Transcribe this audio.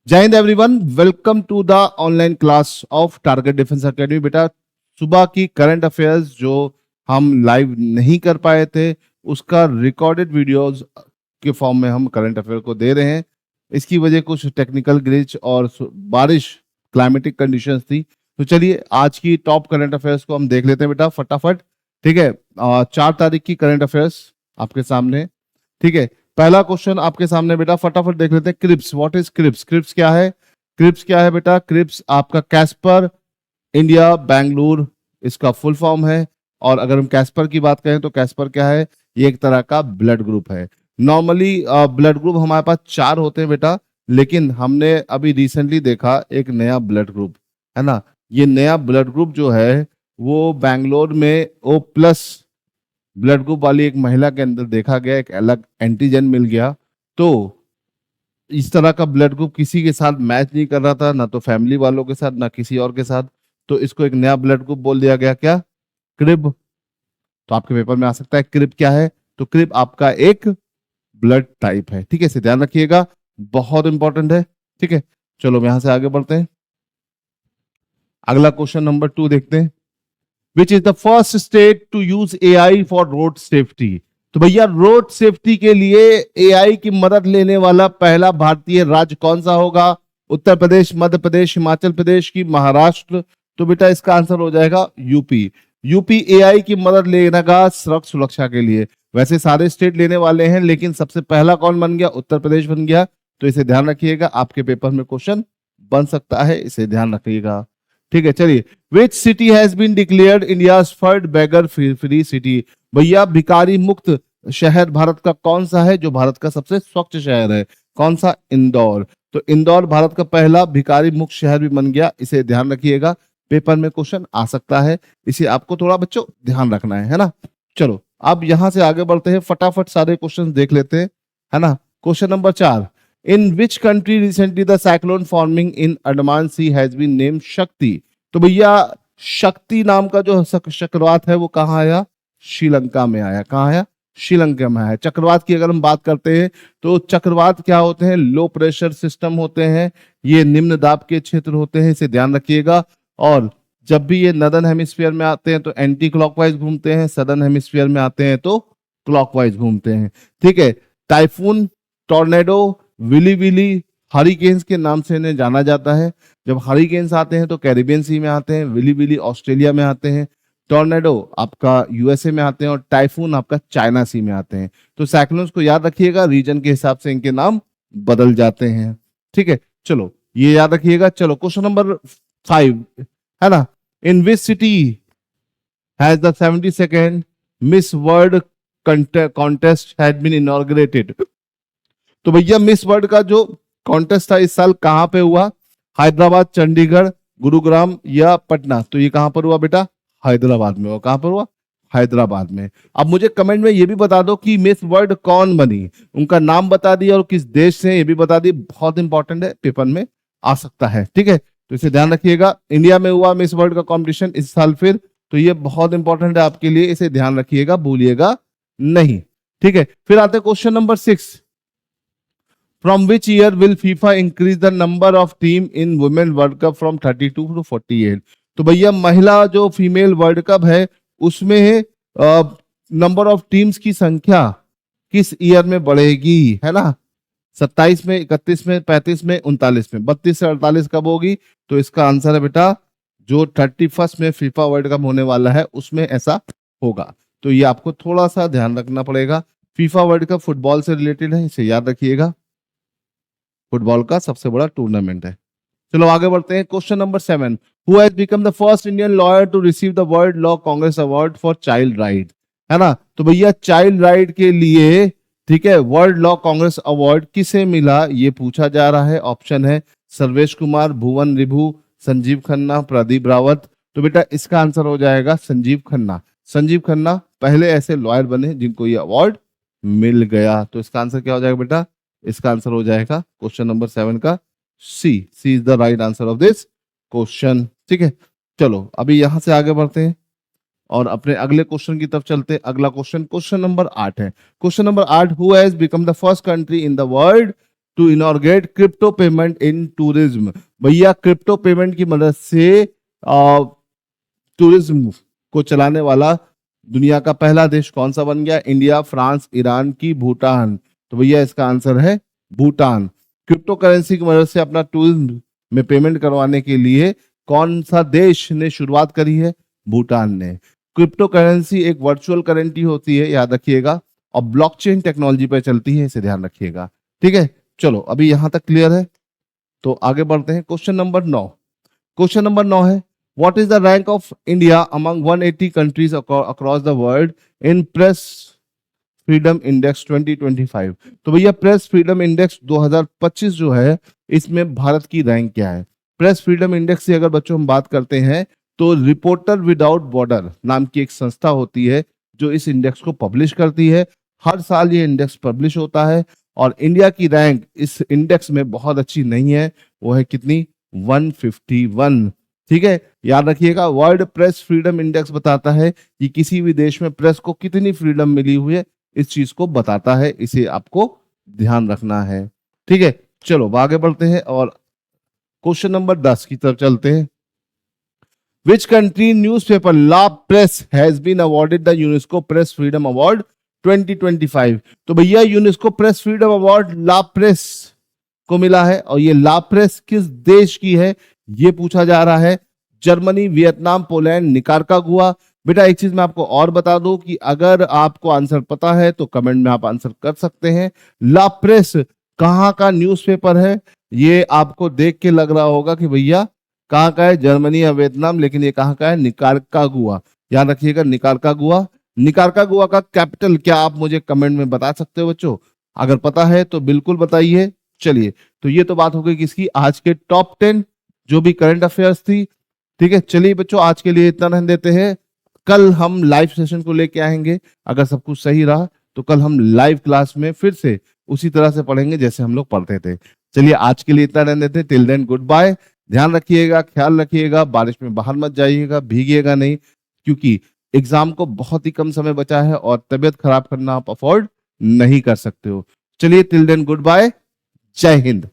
जय हिंद everyone, welcome to the online class of Target Defence Academy. बेटा, सुबह की करंट अफेयर्स जो हम लाइव नहीं कर पाए थे, उसका रिकॉर्डेड वीडियोस के फॉर्म में हम करंट अफेयर को दे रहे हैं। इसकी वजह कुछ टेक्निकल ग्लिच और बारिश, क्लाइमेटिक कंडीशंस थी। तो चलिए आज की टॉप करंट अफेयर्स को हम देख लेते हैं बेटा फटाफट। ठीक है, 4 तारीख की करंट अफेयर्स आपके सामने। ठीक है, पहला क्वेश्चन आपके सामने बेटा, फटाफट देख लेते हैं। Cripps, what is Cripps? Cripps क्या है? क्रिप्स क्या है बेटा? क्रिप्स आपका कैस्पर इंडिया बैंगलोर, इसका फुल फॉर्म है। और अगर हम कैस्पर की बात करें तो कैस्पर क्या है? ये एक तरह का ब्लड ग्रुप है। नॉर्मली ब्लड ग्रुप हमारे पास 4 होते हैं बेटा, लेकिन हमने अभी रिसेंटली देखा एक नया ब्लड ग्रुप, है ना। ये नया ब्लड ग्रुप जो है वो बैंगलोर में ओ प्लस ब्लड ग्रुप वाली एक महिला के अंदर देखा गया, एक अलग एंटीजन मिल गया। तो इस तरह का ब्लड ग्रुप किसी के साथ मैच नहीं कर रहा था, ना तो फैमिली वालों के साथ, ना किसी और के साथ। तो इसको एक नया ब्लड ग्रुप बोल दिया गया, क्या? क्रिब। तो आपके पेपर में आ सकता है क्रिब क्या है? तो क्रिब आपका एक ब्लड टाइप है। ठीक है, इसे ध्यान रखिएगा, बहुत इंपॉर्टेंट है। ठीक है, चलो यहां से आगे बढ़ते हैं। अगला क्वेश्चन नंबर 2 देखते हैं। Which is the first state to use AI for road safety? तो भैया रोड सेफ्टी के लिए एआई की मदद लेने वाला पहला भारतीय राज्य कौन सा होगा? उत्तर प्रदेश, मध्य प्रदेश, हिमाचल प्रदेश की महाराष्ट्र? तो बेटा इसका आंसर हो जाएगा यूपी। यूपी एआई की मदद लेगा सड़क सुरक्षा के लिए। वैसे सारे स्टेट लेने वाले हैं, लेकिन सबसे पहला कौन बन गया? उत्तर प्रदेश बन गया। तो इसे ध्यान रखिएगा, आपके पेपर में क्वेश्चन बन सकता है, इसे ध्यान रखिएगा। ठीक है, चलिए। Which city has been declared India's first beggar free city? भैया भिखारी मुक्त शहर भारत का कौन सा है, जो भारत का सबसे स्वच्छ शहर है? कौन सा? इंदौर। तो इंदौर भारत का पहला भिखारी मुक्त शहर भी बन गया, इसे ध्यान रखिएगा, पेपर में क्वेश्चन आ सकता है, इसे आपको थोड़ा बच्चों ध्यान रखना है ना। चलो अब यहां से आगे बढ़ते हैं, फटाफट सारे क्वेश्चन देख लेते हैं, है ना। Question number 4, in which country recently the cyclone forming in Andaman sea has been named Shakti? तो भैया शक्ति नाम का जो चक्रवात है वो कहाँ आया? श्रीलंका में आया। कहाँ आया? श्रीलंका में आया। चक्रवात की अगर हम बात करते हैं तो चक्रवात क्या होते हैं? लो प्रेशर सिस्टम होते हैं, ये निम्न दाब के क्षेत्र होते हैं, इसे ध्यान रखिएगा। और जब भी ये नदर्न हेमिस्फीयर में आते हैं तो एंटी क्लॉकवाइज घूमते हैं, सदर्न हेमिस्फीयर में आते हैं तो क्लॉकवाइज घूमते हैं। ठीक है, typhoon, tornado, willy willy, hurricanes के नाम से इन्हें जाना जाता है। जब हरिकेन्स आते हैं तो कैरिबियन सी में आते हैं, विली विली ऑस्ट्रेलिया में आते हैं, टॉर्नेडो आपका यूएसए में आते हैं, और टाइफून आपका चाइना सी में आते हैं। तो साइक्लोन्स को याद रखिएगा, रीजन के हिसाब से इनके नाम बदल जाते हैं। ठीक है, चलो ये याद रखिएगा। चलो क्वेश्चन नंबर 5, है ना। In which city has the 72nd miss world contest had been inaugurated? तो भैया मिस वर्ल्ड का जो कॉन्टेस्ट था इस साल कहां पे हुआ? हैदराबाद, चंडीगढ़, गुरुग्राम या पटना? तो ये कहां पर हुआ बेटा? हैदराबाद में हुआ। कहां पर हुआ? हैदराबाद में। अब मुझे कमेंट में ये भी बता दो कि मिस वर्ल्ड कौन बनी, उनका नाम बता दिया, और किस देश से, ये भी बता दी, बहुत इंपॉर्टेंट है, पेपर में आ सकता है। ठीक है, तो इसे ध्यान रखिएगा। इंडिया में हुआ मिस वर्ल्ड का कॉम्पिटिशन इस साल फिर, तो ये बहुत इंपॉर्टेंट है आपके लिए, इसे ध्यान रखिएगा, भूलिएगा नहीं। ठीक है, फिर आते हैं question number 6, from which year will FIFA increase the number of team in women world cup from 32 to 48? तो भैया महिला जो फीमेल वर्ल्ड कप है उसमें नंबर ऑफ टीम्स की संख्या किस ईयर में बढ़ेगी, है ना। 27 में, 31 में, 35 में, 39 में, 32 से 48 कब होगी? तो इसका आंसर है बेटा जो 31 में फीफा वर्ल्ड कप होने वाला है उसमें ऐसा होगा। तो ये आपको थोड़ा सा ध्यान रखना पड़ेगा। फीफा वर्ल्ड कप फुटबॉल से रिलेटेड है, इसे याद रखिएगा, फुटबॉल का सबसे बड़ा टूर्नामेंट है। चलो आगे बढ़ते हैं। Question number 7, who has become the first Indian lawyer to receive the World Law Congress award for child right? है ना। तो भैया चाइल्ड राइट के लिए, ठीक है, वर्ल्ड लॉ कांग्रेस अवार्ड किसे मिला ये पूछा जा रहा है। ऑप्शन है सर्वेश कुमार, भुवन रिभु, संजीव खन्ना, प्रदीप रावत। तो बेटा इसका आंसर हो जाएगा संजीव खन्ना। संजीव खन्ना पहले ऐसे लॉयर बने जिनको ये अवार्ड मिल गया। तो इसका आंसर क्या हो जाएगा बेटा? इसका आंसर हो जाएगा क्वेश्चन नंबर 7 का C. C is the right answer of this question. ठीक है, चलो अभी यहां से आगे बढ़ते हैं और अपने अगले क्वेश्चन की तरफ चलते हैं। अगला क्वेश्चन, क्वेश्चन नंबर 8 है। Question number 8, who has become the first country in the world to inaugurate crypto payment in tourism. भैया क्रिप्टो पेमेंट की मदद से टूरिज्म को चलाने वाला दुनिया का पहला देश कौन सा बन गया? इंडिया, फ्रांस, ईरान की भूटान? तो भैया इसका आंसर है भूटान। क्रिप्टो करेंसी की मदद से अपना टूरिज्म में पेमेंट करवाने के लिए कौन सा देश ने शुरुआत करी है? भूटान ने। क्रिप्टो करेंसी एक वर्चुअल करेंसी होती है, याद रखिएगा, और ब्लॉकचेन टेक्नोलॉजी पर चलती है, इसे ध्यान रखिएगा। ठीक है, चलो अभी यहां तक क्लियर है, तो आगे बढ़ते हैं। Question number 9। क्वेश्चन नंबर 9 है, what is the rank of India among 180 countries across the world in press freedom index 2025? तो भैया प्रेस फ्रीडम इंडेक्स 2025 जो है, इसमें भारत की रैंक क्या है? प्रेस फ्रीडम इंडेक्स से अगर बच्चों हम बात करते हैं तो रिपोर्टर विदाउट बॉर्डर नाम की एक संस्था होती है जो इस इंडेक्स को पब्लिश करती है। हर साल ये इंडेक्स पब्लिश होता है और इंडिया की रैंक इस इंडेक्स में बहुत अच्छी नहीं है, वो है कितनी? 151। ठीक है, याद रखिएगा, वर्ल्ड प्रेस फ्रीडम इंडेक्स बताता है कि किसी भी देश में प्रेस को कितनी फ्रीडम मिली हुई है, इस चीज को बताता है, इसे आपको ध्यान रखना है। ठीक है, चलो आगे बढ़ते हैं और क्वेश्चन नंबर 10 की तरफ चलते हैं। Which country newspaper La Presse has been awarded the UNESCO Press Freedom Award 2025? तो भैया यूनेस्को प्रेस फ्रीडम अवार्ड ला प्रेस को मिला है, और ये ला प्रेस किस देश की है ये पूछा जा रहा है। Germany, Vietnam, Poland, Nicaragua. बेटा एक चीज मैं आपको और बता दूं कि अगर आपको आंसर पता है तो कमेंट में आप आंसर कर सकते हैं। ला प्रेस कहाँ का न्यूज़पेपर है? ये आपको देख के लग रहा होगा कि भैया कहाँ का है, जर्मनी या वियतनाम, लेकिन ये कहाँ का है? निकारागुआ। याद रखिएगा, निकारागुआ। निकारागुआ का कैपिटल क्या, आप मुझे कमेंट में बता सकते हो बच्चों? अगर पता है तो बिल्कुल बताइए। चलिए, तो ये तो बात हो गई किसकी? आज के टॉप 10 जो भी करंट अफेयर्स थी। ठीक है, चलिए बच्चों आज के लिए इतना रहने देते हैं। कल हम लाइव सेशन को लेके आएंगे, अगर सब कुछ सही रहा तो कल हम लाइव क्लास में फिर से उसी तरह से पढ़ेंगे जैसे हम लोग पढ़ते थे। चलिए आज के लिए इतना रहने देते हैं। Till then goodbye. ध्यान रखिएगा, ख्याल रखिएगा, बारिश में बाहर मत जाइएगा, भीगिएगा नहीं, क्योंकि एग्जाम को बहुत ही कम समय बचा है और तबियत खराब करना आप अफोर्ड नहीं कर सकते हो। चलिए टिल देन गुड बाय, जय हिंद।